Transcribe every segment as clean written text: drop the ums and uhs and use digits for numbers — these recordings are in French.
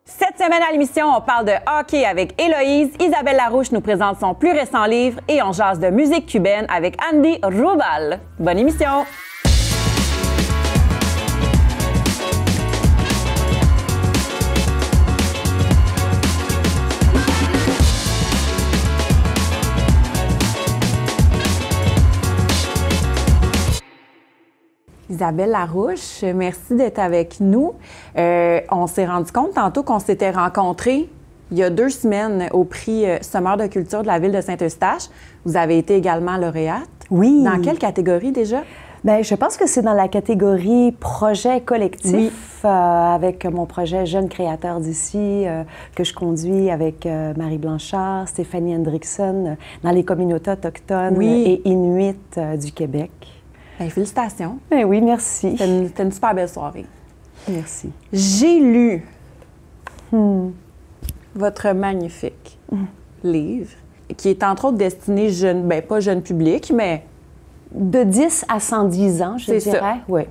Cette semaine à l'émission, on parle de hockey avec Héloïse. Isabelle Larouche nous présente son plus récent livre et on jase de musique cubaine avec Andy Rubal. Bonne émission! Isabelle Larouche, merci d'être avec nous. On s'est rendu compte tantôt qu'on s'était rencontrés il y a 2 semaines au prix Sommeur de culture de la ville de Saint-Eustache. Vous avez été également lauréate. Oui. Dans quelle catégorie déjà? Bien, je pense que c'est dans la catégorie projet collectif, avec mon projet Jeunes créateurs d'ici, que je conduis avec Marie Blanchard, Stéphanie Hendrickson, dans les communautés autochtones et inuites du Québec. Bien, félicitations. Ben oui, merci. C'était une super belle soirée. Merci. J'ai lu votre magnifique livre, qui est entre autres destiné jeune, bien pas jeune public, mais... De 10 à 110 ans, je dirais. Oui.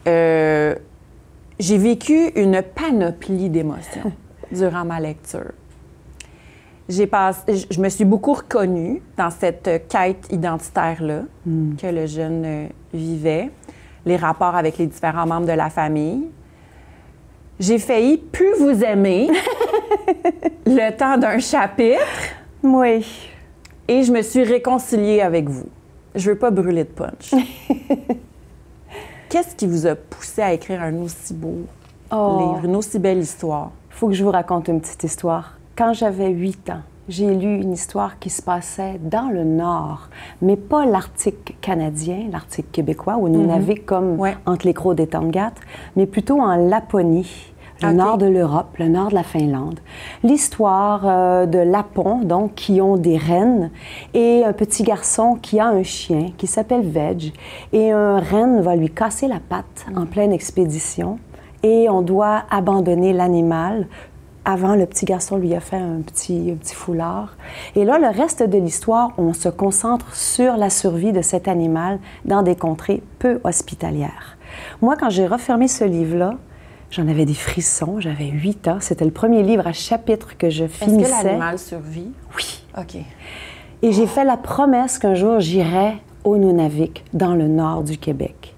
J'ai vécu une panoplie d'émotions durant ma lecture. Je me suis beaucoup reconnue dans cette quête identitaire-là que le jeune vivait, les rapports avec les différents membres de la famille. J'ai failli plus vous aimer le temps d'un chapitre. Oui. Et je me suis réconciliée avec vous. Je veux pas brûler de punch. Qu'est-ce qui vous a poussé à écrire un aussi beau livre, une aussi belle histoire? Il faut que je vous raconte une petite histoire. Quand j'avais 8 ans, j'ai lu une histoire qui se passait dans le Nord, mais pas l'Arctique canadien, l'Arctique québécois, au Nunavik, comme entre les Crocs des Tongass, mais plutôt en Laponie, le nord de l'Europe, le nord de la Finlande. L'histoire de Lapons, donc, qui ont des rennes, et un petit garçon qui a un chien qui s'appelle Veg, et un renne va lui casser la patte en pleine expédition, et on doit abandonner l'animal. Avant, le petit garçon lui a fait un petit foulard. Et là, le reste de l'histoire, on se concentre sur la survie de cet animal dans des contrées peu hospitalières. Moi, quand j'ai refermé ce livre-là, j'en avais des frissons, j'avais 8 ans. C'était le premier livre à chapitre que je finissais. Est-ce que l'animal survit? Oui. OK. Et j'ai fait la promesse qu'un jour, j'irais au Nunavik, dans le nord du Québec.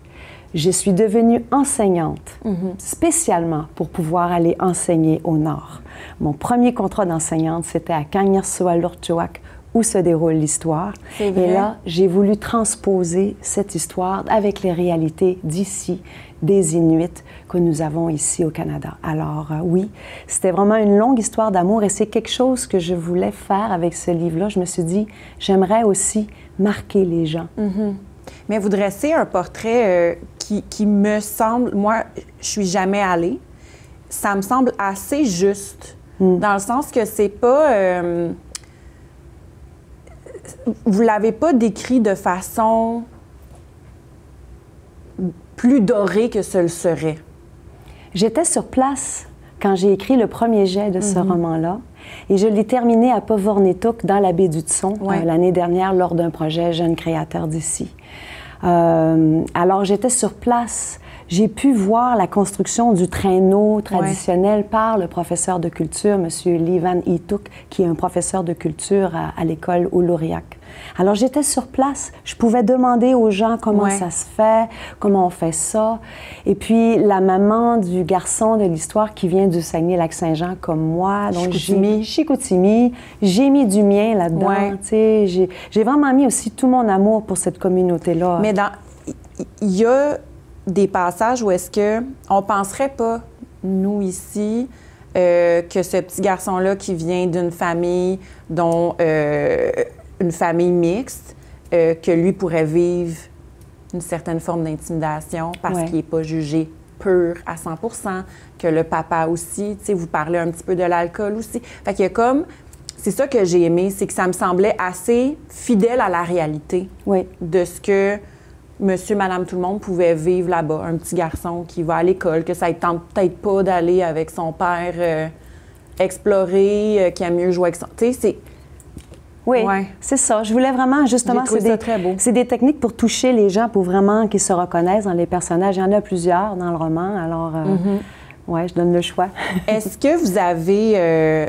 Je suis devenue enseignante, spécialement pour pouvoir aller enseigner au Nord. Mon premier contrat d'enseignante, c'était à Kangnersoalurtjuaq, où se déroule l'histoire. Et là, j'ai voulu transposer cette histoire avec les réalités d'ici, des Inuits que nous avons ici au Canada. Alors oui, c'était vraiment une longue histoire d'amour et c'est quelque chose que je voulais faire avec ce livre-là. Je me suis dit, j'aimerais aussi marquer les gens. Mais vous dressez un portrait qui me semble, moi, je suis jamais allée, ça me semble assez juste, dans le sens que c'est pas... vous l'avez pas décrit de façon plus dorée que ce le serait. J'étais sur place quand j'ai écrit le premier jet de ce roman-là. Et je l'ai terminé à Pavornetook, dans la baie du Tson, l'année dernière, lors d'un projet Jeunes créateurs d'ici. Alors, j'étais sur place. J'ai pu voir la construction du traîneau traditionnel par le professeur de culture, M. Livan Ituk, qui est un professeur de culture à l'école Uluriak. Alors, j'étais sur place. Je pouvais demander aux gens comment ça se fait, comment on fait ça. Et puis, la maman du garçon de l'histoire qui vient du Saguenay-Lac-Saint-Jean comme moi, donc Chicoutimi, j'ai mis du mien là-dedans. J'ai vraiment mis aussi tout mon amour pour cette communauté-là. Mais il y a des passages où est-ce que on penserait pas, nous ici, que ce petit garçon-là qui vient d'une famille dont une famille mixte, que lui pourrait vivre une certaine forme d'intimidation parce qu'il n'est pas jugé pur à 100 %, que le papa aussi, tu sais, vous parlez un petit peu de l'alcool aussi. Fait qu'il y a comme... C'est ça que j'ai aimé, c'est que ça me semblait assez fidèle à la réalité de ce que monsieur, madame, tout le monde pouvait vivre là-bas. Un petit garçon qui va à l'école, que ça ne tente peut-être pas d'aller avec son père explorer, qui aime mieux jouer avec son... Tu sais, c'est... Oui, Ouais. c'est ça. Je voulais vraiment, justement, c'est des techniques pour toucher les gens, pour vraiment qu'ils se reconnaissent dans les personnages. Il y en a plusieurs dans le roman, alors, ouais, je donne le choix. Est-ce que vous avez,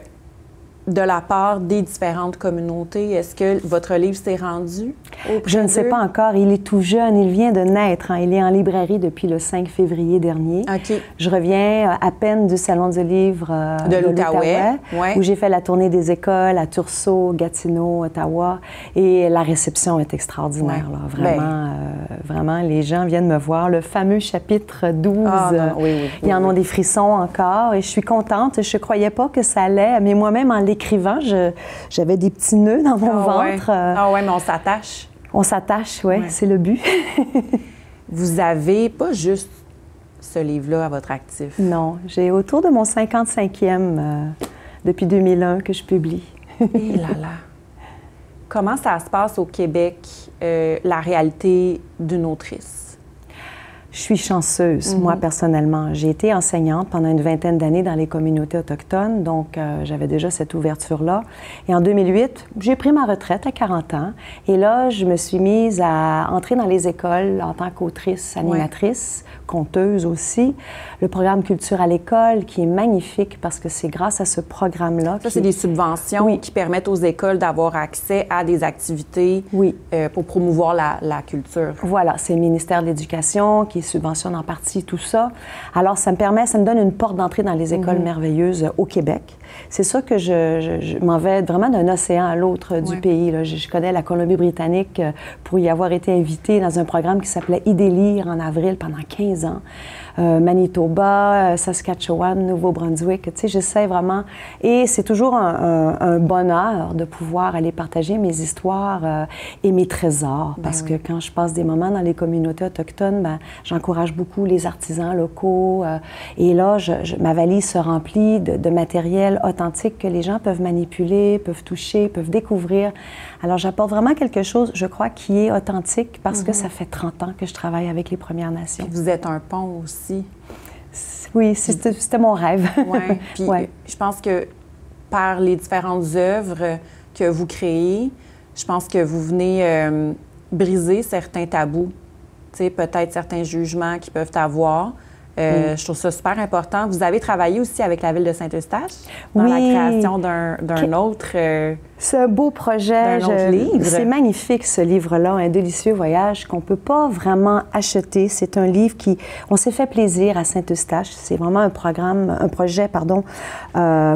de la part des différentes communautés, est-ce que votre livre s'est rendu auprès Je ne sais d'eux? pas encore. Il est tout jeune. Il vient de naître. Hein. Il est en librairie depuis le 5 février dernier. OK. Je reviens à peine du Salon du livre de l'Outaouais, où j'ai fait la tournée des écoles à Tursault, Gatineau, Ottawa. Et la réception est extraordinaire. Là. Vraiment, vraiment, les gens viennent me voir. Le fameux chapitre 12, ils en ont des frissons encore. Et je suis contente. Je ne croyais pas que ça allait. Mais moi-même, en l'écrivant, j'avais des petits nœuds dans mon ventre. Ah ouais, mais on s'attache. On s'attache, oui, c'est le but. Vous avez pas juste ce livre-là à votre actif. Non, j'ai autour de mon 55e depuis 2001 que je publie. Et là là! Comment ça se passe au Québec, la réalité d'une autrice? Je suis chanceuse, moi, personnellement. J'ai été enseignante pendant une vingtaine d'années dans les communautés autochtones, donc j'avais déjà cette ouverture-là. Et en 2008, j'ai pris ma retraite à 40 ans. Et là, je me suis mise à entrer dans les écoles en tant qu'autrice, animatrice, conteuse aussi. Le programme Culture à l'école, qui est magnifique parce que c'est grâce à ce programme-là. Ça, c'est des subventions qui permettent aux écoles d'avoir accès à des activités pour promouvoir la culture. Voilà, c'est le ministère de l'Éducation qui subventionne en partie tout ça. Alors, ça me donne une porte d'entrée dans les écoles merveilleuses au Québec. C'est ça que je m'en vais vraiment d'un océan à l'autre du pays. Là. Je connais la Colombie-Britannique pour y avoir été invitée dans un programme qui s'appelait Idélire en avril pendant 15 ans. Manitoba, Saskatchewan, Nouveau-Brunswick. Tu sais, j'essaie vraiment... Et c'est toujours un bonheur de pouvoir aller partager mes histoires et mes trésors. Parce que quand je passe des moments dans les communautés autochtones, j'encourage beaucoup les artisans locaux. Et là, ma valise se remplit de matériel authentique que les gens peuvent manipuler, peuvent toucher, peuvent découvrir. Alors, j'apporte vraiment quelque chose, je crois, qui est authentique parce que ça fait 30 ans que je travaille avec les Premières Nations. Puis vous êtes un pont aussi. Oui, c'était mon rêve. Oui, puis je pense que par les différentes œuvres que vous créez, je pense que vous venez briser certains tabous, tu sais, peut-être certains jugements qui peuvent avoir. Je trouve ça super important. Vous avez travaillé aussi avec la Ville de Saint-Eustache dans la création d'un autre... C'est un beau projet. D'un autre livre. C'est magnifique, ce livre-là, Un délicieux voyage, qu'on ne peut pas vraiment acheter. C'est un livre qui... On s'est fait plaisir à Saint-Eustache. C'est vraiment un projet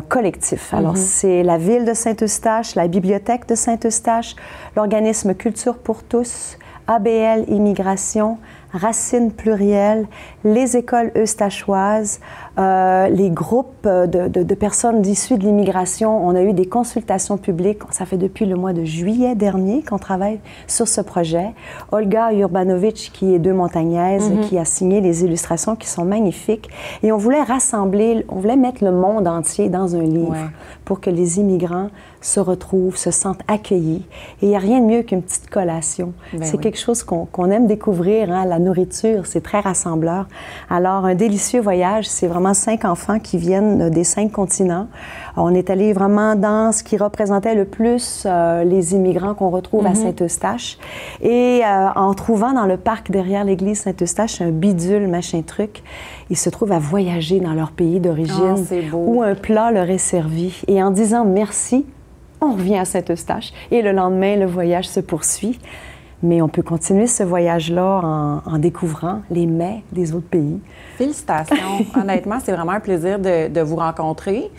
collectif. Alors, c'est la Ville de Saint-Eustache, la Bibliothèque de Saint-Eustache, l'organisme Culture pour tous, ABL Immigration, Racines plurielles, les écoles eustachoises, les groupes de personnes issues de l'immigration. On a eu des consultations publiques. Ça fait depuis le mois de juillet dernier qu'on travaille sur ce projet. Olga Urbanovic, qui est deux-montagnaise, qui a signé les illustrations qui sont magnifiques. Et on voulait rassembler, on voulait mettre le monde entier dans un livre pour que les immigrants se retrouvent, se sentent accueillis. Et il n'y a rien de mieux qu'une petite collation. C'est quelque chose qu'on aime découvrir, hein, la nourriture, c'est très rassembleur. Alors, Un délicieux voyage, c'est vraiment 5 enfants qui viennent des 5 continents. On est allé vraiment dans ce qui représentait le plus les immigrants qu'on retrouve à Saint-Eustache. Et en trouvant dans le parc derrière l'église Saint-Eustache un bidule, machin truc, ils se trouvent à voyager dans leur pays d'origine où un plat leur est servi. Et en disant merci, on revient à Saint-Eustache et le lendemain, le voyage se poursuit. Mais on peut continuer ce voyage-là en découvrant les mets des autres pays. Félicitations. Honnêtement, c'est vraiment un plaisir de vous rencontrer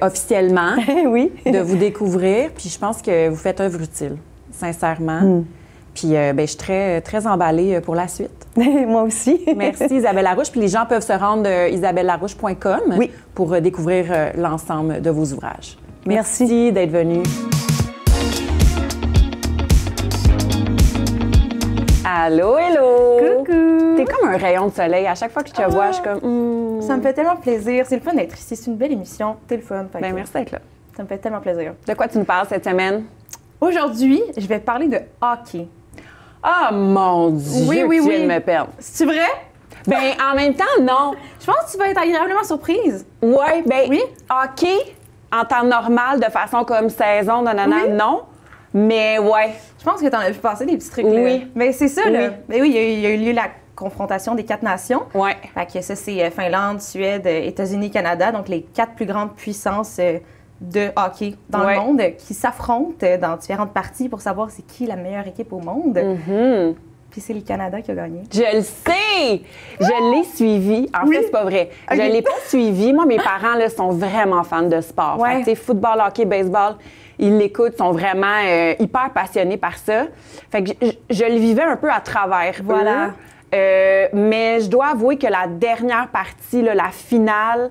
officiellement, de vous découvrir. Puis je pense que vous faites œuvre utile, sincèrement. Puis je suis très, très emballée pour la suite. Moi aussi. Merci Isabelle Larouche. Puis les gens peuvent se rendre à isabellelarouche.com pour découvrir l'ensemble de vos ouvrages. Merci d'être venue. Allô, hello! Coucou! T'es comme un rayon de soleil. À chaque fois que je te vois, je suis comme... Ça me fait tellement plaisir. C'est le fun d'être ici. C'est une belle émission. T'es le fun. Merci d'être là. Ça me fait tellement plaisir. De quoi tu nous parles cette semaine? Aujourd'hui, je vais parler de hockey. Ah, mon Dieu! Tu viens de me perdre. C'est vrai? Ben, en même temps, non. Je pense que tu vas être agréablement surprise. Oui. Hockey, en temps normal, de façon comme saison, non. Mais ouais. Je pense que tu en as vu passer des petits trucs. Oui. Là. Mais c'est ça, oui. là. Mais oui, il y a eu lieu la confrontation des 4 nations. Ouais. Fait que ça, c'est Finlande, Suède, États-Unis, Canada, donc les 4 plus grandes puissances de hockey dans le monde qui s'affrontent dans différentes parties pour savoir c'est qui la meilleure équipe au monde. Puis c'est le Canada qui a gagné. Je le sais! Je l'ai suivi. En fait, c'est pas vrai. Je l'ai pas suivi. Moi, mes parents là, sont vraiment fans de sport. Ouais. Fait que, football, hockey, baseball, ils l'écoutent, sont vraiment hyper passionnés par ça. Fait que je le vivais un peu à travers Voilà. mais je dois avouer que la dernière partie, là, la finale,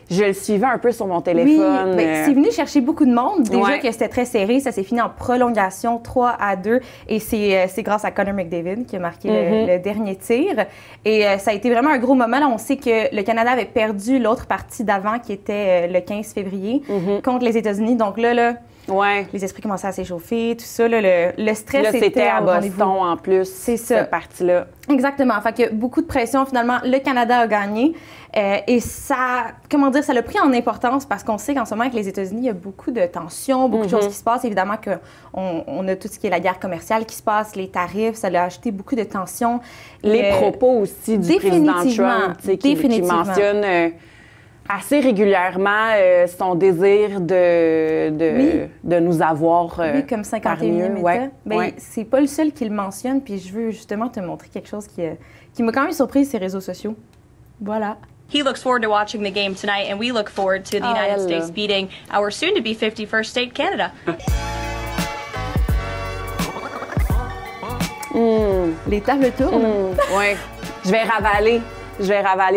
je le suivais un peu sur mon téléphone. Oui, c'est venu chercher beaucoup de monde. Déjà Ouais. que c'était très serré, ça s'est fini en prolongation 3-2. Et c'est grâce à Connor McDavid qui a marqué le dernier tir. Et ça a été vraiment un gros moment. Là, on sait que le Canada avait perdu l'autre partie d'avant qui était le 15 février contre les États-Unis. Donc là, Ouais. les esprits commençaient à s'échauffer, tout ça. Là, le stress Là, c'était à au Boston rendez-vous. en plus, C'est ça. cette partie-là. Exactement. Fait que beaucoup de pression. Finalement, le Canada a gagné. Et ça, comment dire, ça l'a pris en importance parce qu'on sait qu'en ce moment, avec les États-Unis, il y a beaucoup de tensions, beaucoup de choses qui se passent. Évidemment qu'on a tout ce qui est la guerre commerciale qui se passe, les tarifs, ça a ajouté beaucoup de tensions. Les propos aussi du président Trump, tu sais, qui mentionne assez régulièrement son désir de nous avoir oui, comme 51e État. Ouais. Ben, Ouais. c'est pas le seul qui le mentionne, puis je veux justement te montrer quelque chose qui m'a quand même surprise, ces réseaux sociaux. Voilà. He looks forward to watching the game tonight, and we look forward to the United States beating our soon-to-be 51st state, Canada. Les tables tournent. Oui. Je vais ravaler.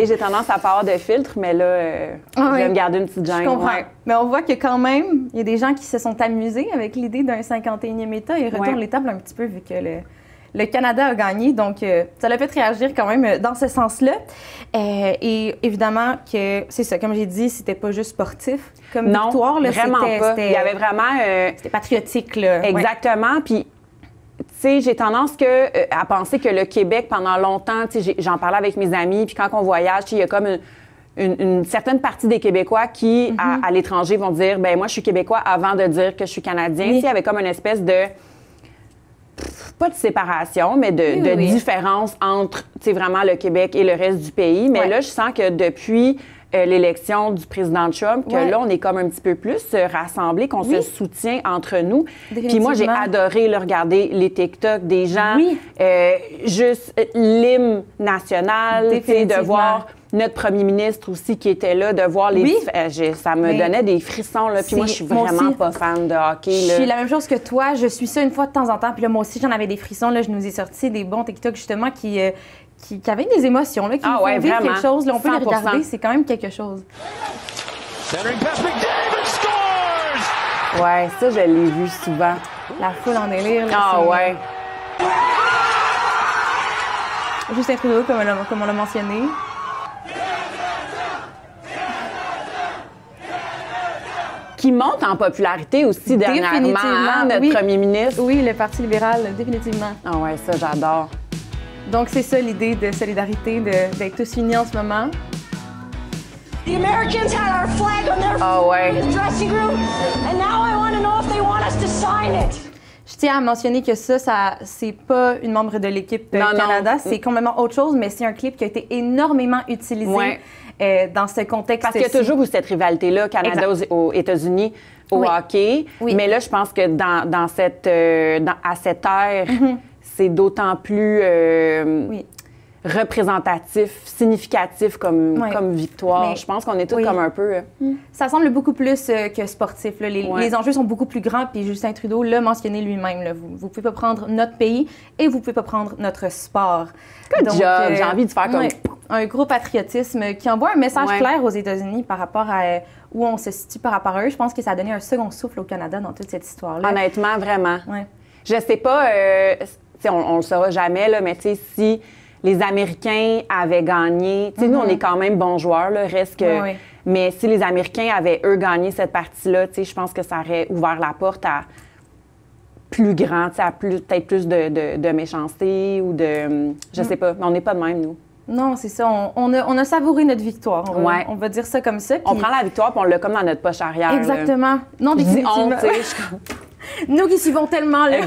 J'ai tendance à pas avoir de filtre, mais là, je vais me garder une petite gêne. Je comprends. Ouais. Mais on voit que quand même, il y a des gens qui se sont amusés avec l'idée d'un 51e État et retournent les tables un petit peu vu que le Canada a gagné. Donc, ça l'a fait réagir quand même dans ce sens-là. Et évidemment que, c'est ça, comme j'ai dit, c'était pas juste sportif comme victoire. Là, vraiment pas. Il y avait vraiment... c'était patriotique, là. Exactement. Puis, tu sais, j'ai tendance à penser que le Québec, pendant longtemps, tu sais, j'en parlais avec mes amis, puis quand on voyage, il y a comme une certaine partie des Québécois qui, à l'étranger, vont dire, ben moi, je suis Québécois avant de dire que je suis Canadien. Tu sais, il y avait comme une espèce de... pas de séparation, mais de différence entre, tu sais, vraiment le Québec et le reste du pays. Mais là, je sens que depuis l'élection du président Trump, que là, on est comme un petit peu plus rassemblés, qu'on se soutient entre nous. Puis moi, j'ai adoré là, regarder les TikTok des gens, juste l'hymne national, tu sais, de voir notre premier ministre aussi qui était là, de voir les... ça me donnait des frissons, là. Puis moi, je suis vraiment pas fan de hockey, là. Je suis la même chose que toi. Je suis ça une fois de temps en temps. Puis là, moi aussi, j'en avais des frissons. Là, je nous ai sorti des bons TikTok, justement, qui avaient des émotions, là, qui nous font vivre vraiment. quelque chose. Là, on peut les 100%. regarder. C'est quand même quelque chose. Centering pass, McDavid scores! Ouais, ça, je l'ai vu souvent. La foule en délire. Là, Ah ouais. Justin Trudeau, comme on l'a mentionné. Qui monte en popularité aussi dernièrement, hein, notre premier ministre. Oui, le Parti libéral, définitivement. Ah ouais, ça, j'adore. Donc, c'est ça l'idée de solidarité, d'être tous unis en ce moment. The Americans had our flag on their dressing room, and now I want to know if they want us to sign it. Je tiens à mentionner que ça c'est pas une membre de l'équipe Canada, c'est complètement autre chose, mais c'est un clip qui a été énormément utilisé dans ce contexte. Parce qu'il y a toujours eu cette rivalité-là, Canada aux États-Unis, au hockey. Oui. Mais là, je pense que à cette ère, c'est d'autant plus représentatif, significatif comme victoire. Mais, je pense qu'on est tous comme un peu... Ça semble beaucoup plus que sportif. Là. Les enjeux sont beaucoup plus grands, puis Justin Trudeau l'a mentionné lui-même. Là. Vous pouvez pas prendre notre pays et vous pouvez pas prendre notre sport. Donc, j'ai envie de faire comme... un gros patriotisme qui envoie un message clair aux États-Unis par rapport à où on se situe par rapport à eux. Je pense que ça a donné un second souffle au Canada dans toute cette histoire-là. Honnêtement, vraiment. Ouais. Je sais pas, on le saura jamais, là, mais tu sais, si les Américains avaient gagné, tu sais, nous, on est quand même bons joueurs, là, reste que... Mais si les Américains avaient, eux, gagné cette partie-là, tu sais, je pense que ça aurait ouvert la porte à plus grand, tu sais, à peut-être plus de méchanceté ou de... Je sais pas, mais on n'est pas de même, nous. Non, c'est ça. On a savouré notre victoire. On va dire ça comme ça. On prend la victoire puis on l'a comme dans notre poche arrière. Exactement. Là. Non, définitivement. Je dis on, tu sais, Nous qui suivons tellement là.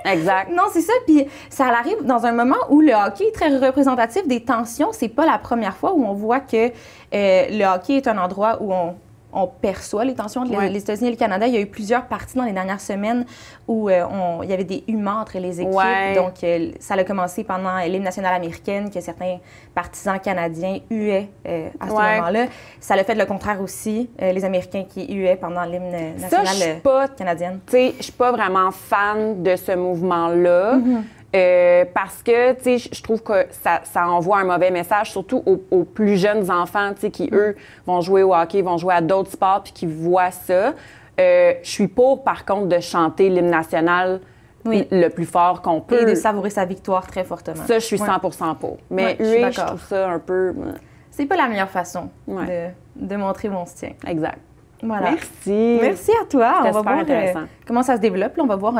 Exact. Non, c'est ça. Puis ça arrive dans un moment où le hockey est très représentatif des tensions. C'est pas la première fois où on voit que le hockey est un endroit où on perçoit les tensions entre les États-Unis et le Canada. Il y a eu plusieurs parties dans les dernières semaines où il y avait des humains entre les équipes. Donc, ça a commencé pendant l'hymne national américaine, que certains partisans canadiens huaient à ce moment-là. Ça l'a fait le contraire aussi, les Américains qui huaient pendant l'hymne national canadien. Tu sais, je suis pas vraiment fan de ce mouvement-là. Parce que, tu sais, je trouve que ça envoie un mauvais message, surtout aux plus jeunes enfants, tu sais, qui, eux, vont jouer au hockey, vont jouer à d'autres sports, puis qui voient ça. Je suis pour, par contre, de chanter l'hymne national le plus fort qu'on peut. Et de savourer sa victoire très fortement. Ça, je suis 100% pour. Mais je trouve ça un peu... C'est pas la meilleure façon de montrer où on se tient. Exact. Voilà. Merci. Merci à toi. C'était super intéressant. Comment ça se développe. Là, on va voir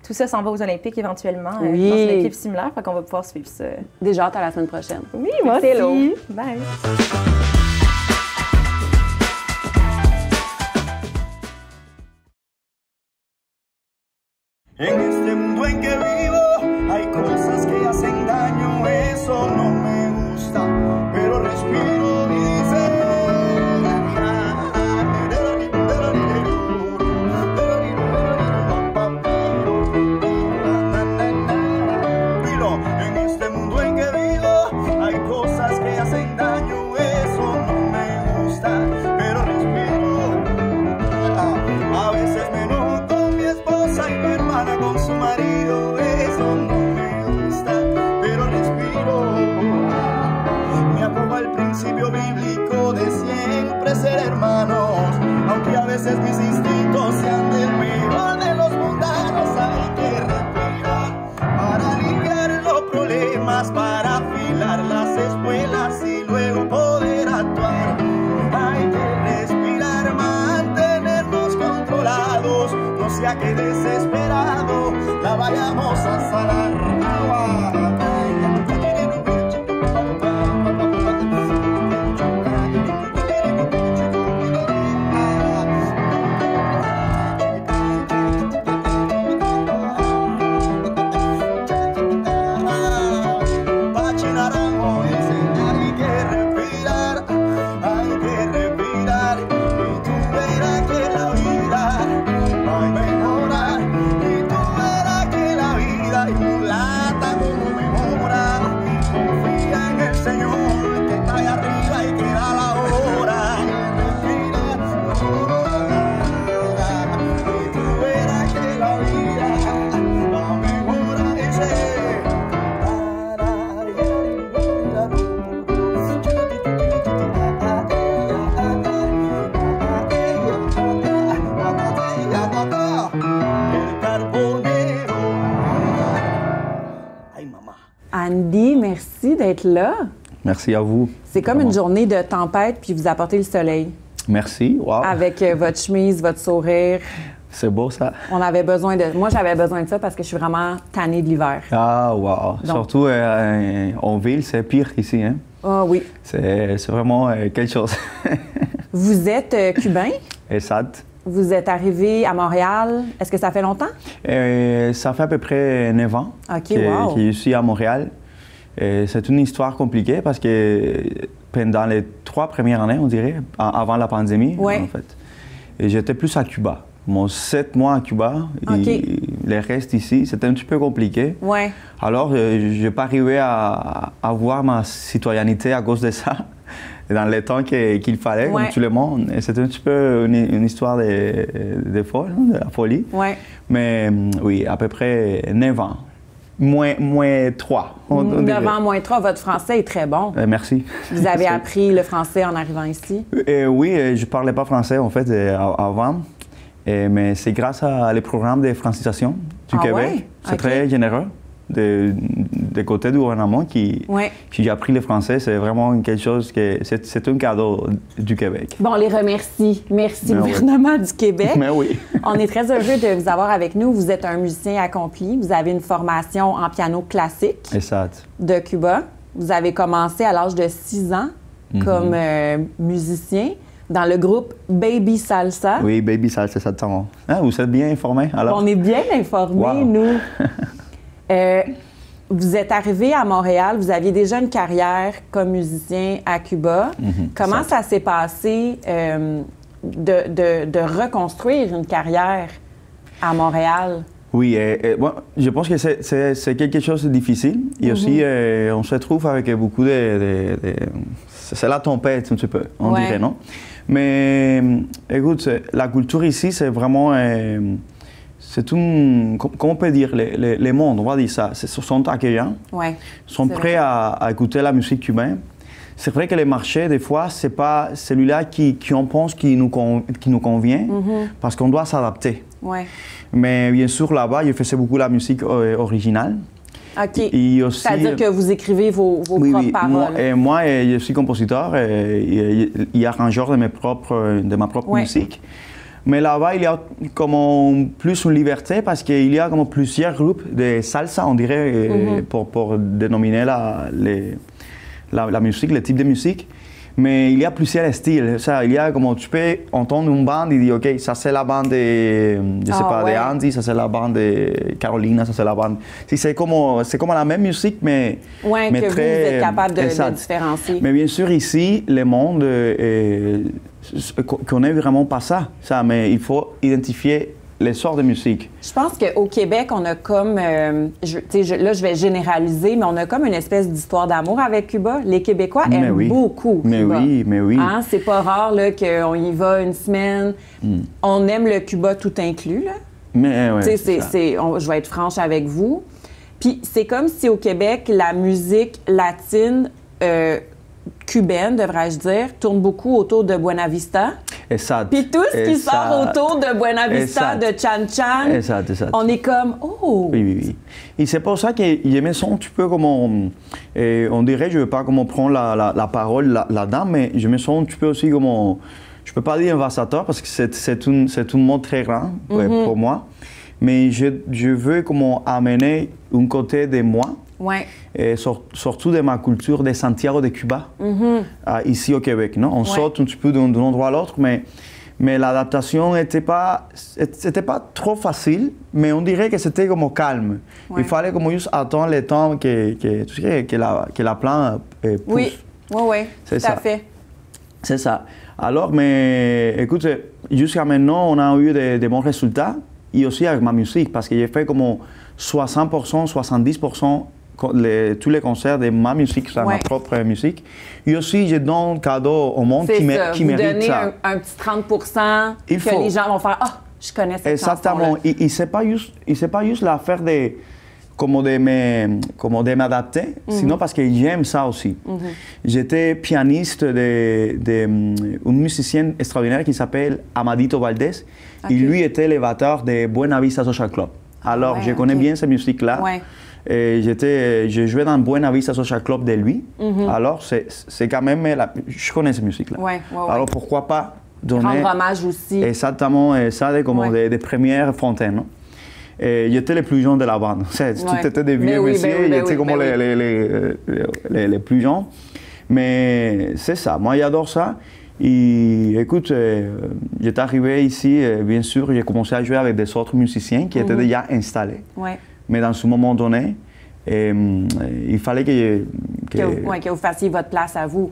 tout ça s'en va aux Olympiques éventuellement dans une équipe similaire. Fait qu'on va pouvoir suivre ça. Déjà hâte à la semaine prochaine. Oui, moi aussi. Hello. Bye. En este mundo en que vivo hay cosas que hacen daño, eso no me gusta, pero respiro y sé. En este mundo en que vivo hay cosas que hacen daño, eso no me gusta, pero respiro. A veces me enojo con mi esposa y mi hermana con su marido, eso no me gusta, pero respiro. Me acojo al principio bíblico de siempre ser hermanos, aunque a veces mis instintos sean del peor de los mundanos. Hay que respirar para aliviar los problemas, para afilar las espuelas y luego poder actuar. Hay que respirar, mantenernos controlados, no sea que desesperado la vayamos a salar. Andy, merci d'être là. Merci à vous. C'est comme une journée de tempête, puis vous apportez le soleil. Merci. Wow. Avec votre chemise, votre sourire. C'est beau, ça. On avait besoin de... Moi, j'avais besoin de ça parce que je suis vraiment tannée de l'hiver. Ah, wow. Donc... Surtout en ville, c'est pire qu'ici, hein? Ah oui. C'est vraiment quelque chose. Vous êtes cubain? Exact. Vous êtes arrivé à Montréal. Est-ce que ça fait longtemps? Ça fait à peu près 9 ans que je suis à Montréal. C'est une histoire compliquée parce que pendant les 3 premières années, on dirait, avant la pandémie, en fait, j'étais plus à Cuba. Mon 7 mois à Cuba, et le reste ici, c'était un petit peu compliqué. Ouais. Alors, je n'ai pas arrivé à avoir ma citoyenneté à cause de ça, dans le temps qu'il fallait, comme tout le monde. C'était un petit peu une histoire de folle, de la folie. Ouais. Mais oui, à peu près 9 ans. Moins 3. 9 ans, moins 3. Votre français est très bon. Merci. Vous avez appris le français en arrivant ici? Oui, je ne parlais pas français, en fait, avant. Mais c'est grâce à les programmes de francisation du Québec. Ouais? C'est très généreux de côté du gouvernement qui a appris le français. C'est vraiment quelque chose que c'est un cadeau du Québec. Bon, on les remercie. Merci, gouvernement du Québec. Mais oui. On est très heureux de vous avoir avec nous. Vous êtes un musicien accompli. Vous avez une formation en piano classique de Cuba. Vous avez commencé à l'âge de 6 ans comme musicien dans le groupe Baby Salsa. Oui, Baby Salsa, ça te vous êtes bien informés, alors? On est bien informés, nous. Vous êtes arrivé à Montréal, vous aviez déjà une carrière comme musicien à Cuba. Comment ça s'est passé de reconstruire une carrière à Montréal? Oui, bon, je pense que c'est quelque chose de difficile. Et aussi, on se trouve avec beaucoup de c'est la tempête, un petit peu, on dirait, non? Mais écoute, la culture ici, c'est vraiment... c'est un... Comment on peut dire? Les mondes, on va dire ça. Sont accueillants, sont prêts à écouter la musique cubaine. C'est vrai que les marchés, des fois, c'est pas celui-là qui on pense qui nous convient, parce qu'on doit s'adapter. Mais bien sûr, là-bas, je faisais beaucoup la musique originale. OK. C'est-à-dire que vous écrivez vos propres paroles. Moi, je suis compositeur et arrangeur de ma propre musique. Mais là-bas, il y a comme plus une liberté parce qu'il y a comme plusieurs groupes de salsa, on dirait, pour dénominer la musique, le type de musique. Mais il y a plusieurs styles. Ça, il y a comme tu peux entendre une bande et dire, OK, ça c'est la bande de, je sais pas, de Andy, ça c'est la bande de Carolina, ça c'est la bande. C'est comme la même musique, mais que très, vous êtes capable de différencier. Mais bien sûr, ici, le monde connaît vraiment pas ça. Mais il faut identifier les sortes de musique. Je pense qu'au Québec, on a comme, là je vais généraliser, mais on a comme une espèce d'histoire d'amour avec Cuba. Les Québécois aiment beaucoup Cuba. Mais oui. Hein? C'est pas rare qu'on y va une semaine. On aime le Cuba tout inclus. Là. Mais ouais, je vais être franche avec vous. Puis c'est comme si au Québec, la musique latine cubaine, devrais-je dire, tourne beaucoup autour de Buena Vista. Exact. Puis tout ce qui sort autour de Buena Vista, de Chan Chan, on est comme, oh! Oui. Et c'est pour ça que je me sens un petit peu comme, on dirait, je ne veux pas comme prendre la parole là-dedans, mais je me sens un petit peu aussi comme, je ne peux pas dire ambassadeur parce que c'est un mot très grand pour moi, mais je veux comme amener un côté de moi. Et surtout de ma culture de Santiago de Cuba, ici au Québec. Non? On saute un petit peu d'un endroit à l'autre, mais l'adaptation n'était pas trop facile, mais on dirait que c'était comme calme. Il fallait comme juste attendre le temps que la plante pousse. Oui, tout à fait. C'est ça. Alors, mais écoute, jusqu'à maintenant, on a eu de bons résultats, et aussi avec ma musique, parce que j'ai fait comme 60%, 70% tous les concerts de ma musique, c'est ma propre musique. Et aussi, je donne cadeau au monde qui mérite ça. Vous donnez un petit 30% que les gens vont faire « Ah, je connais cette Exactement. Et c'est pas juste l'affaire de m'adapter, sinon parce que j'aime ça aussi. J'étais pianiste d'une musicienne extraordinaire qui s'appelle Amadito Valdés. Et lui était le batteur de Buena Vista Social Club. Alors, je connais bien cette musique-là. Je jouais dans Buena Vista Social Club de lui. Alors, c'est quand même... je connais cette musique-là. Alors, pourquoi pas donner... Rendre hommage aussi. Exactement, ça, comme des premières fontaines. Non? J'étais le plus jeune de la bande. Tout était des vieux messieurs, j'étais comme les plus jeunes. Mais c'est ça, moi j'adore ça. Et écoute, j'étais arrivé ici, bien sûr, j'ai commencé à jouer avec des autres musiciens qui étaient déjà installés. Mais dans ce moment donné, il fallait que vous fassiez votre place à vous.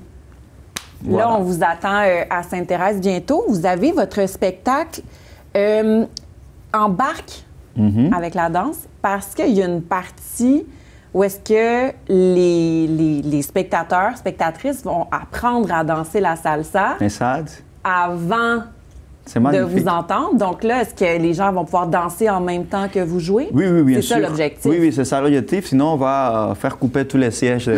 Voilà. Là, on vous attend à Sainte-Thérèse bientôt. Vous avez votre spectacle Embarque avec la danse parce qu'il y a une partie où est-ce que les spectateurs, spectatrices vont apprendre à danser la salsa avant de vous entendre. Donc là, est-ce que les gens vont pouvoir danser en même temps que vous jouez? Oui, bien sûr. C'est ça l'objectif? Oui, c'est ça l'objectif. Sinon, on va faire couper tous les sièges.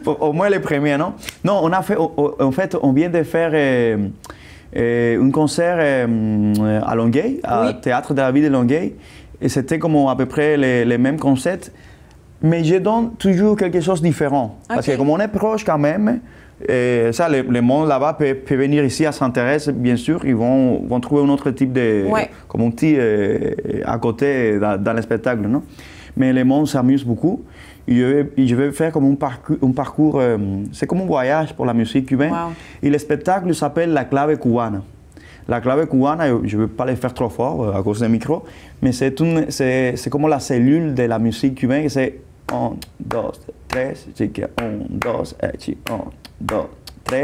Au moins les premiers, non? Non, on a fait... En fait, on vient de faire un concert à Longueuil, au Théâtre de la Ville de Longueuil. Et c'était comme à peu près les mêmes concepts. Mais je donne toujours quelque chose de différent. Parce que comme on est proche quand même, ça, le monde là-bas peut venir ici à Sainte-Thérèse, bien sûr. Ils vont trouver un autre type de... Comme un petit à côté dans le spectacle, non? mais le monde s'amuse beaucoup. Je vais faire comme un parcours c'est comme un voyage pour la musique cubaine. Wow. Et le spectacle s'appelle La Clave Cubana. La Clave Cubana, je ne vais pas le faire trop fort à cause du micro, mais c'est comme la cellule de la musique cubaine. C'est 1, 2, 3, 1, 2, 1, 2, 3,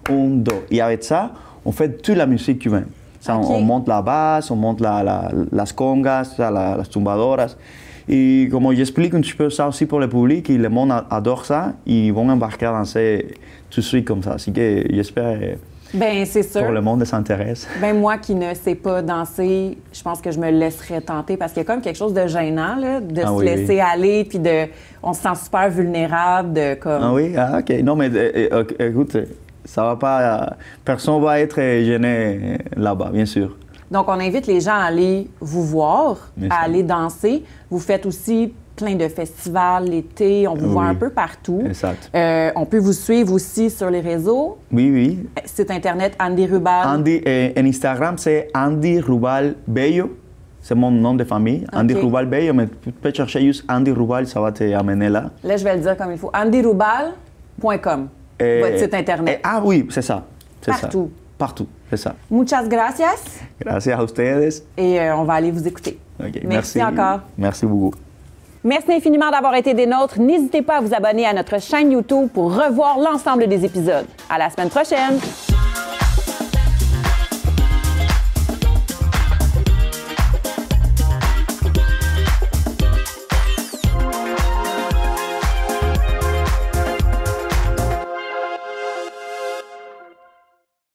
1, 2. Et avec ça, on fait toute la musique cubaine. Ça, okay. On monte la basse, on monte las congas, las tumbadoras. Et comme j'explique un petit peu ça aussi pour le public, et le monde adore ça, ils vont embarquer à danser tout de suite comme ça. Ainsi que j'espère c'est sûr. Pour le monde s'intéresse. Moi qui ne sais pas danser, je pense que je me laisserais tenter parce qu'il y a comme quelque chose de gênant là, de se laisser aller, puis on se sent super vulnérable. Ah oui? Ah ok. Non mais écoute, ça va pas... personne va être gêné là-bas, bien sûr. Donc, on invite les gens à aller vous voir, à aller danser. Vous faites aussi plein de festivals l'été. On vous voit un peu partout. Exact. On peut vous suivre aussi sur les réseaux. Oui. Site Internet, Andy Rubal. En Instagram, c'est Andy Rubal Bello. C'est mon nom de famille. Okay. Andy Rubal Bello, mais tu peux chercher juste Andy Rubal, ça va t'amener là. Là, je vais le dire comme il faut. andyrubal.com, votre site Internet. Oui, c'est ça. Partout. Partout, c'est ça. Muchas gracias. Gracias a ustedes. Et on va aller vous écouter. Okay, merci encore. Merci beaucoup. Merci infiniment d'avoir été des nôtres. N'hésitez pas à vous abonner à notre chaîne YouTube pour revoir l'ensemble des épisodes. À la semaine prochaine.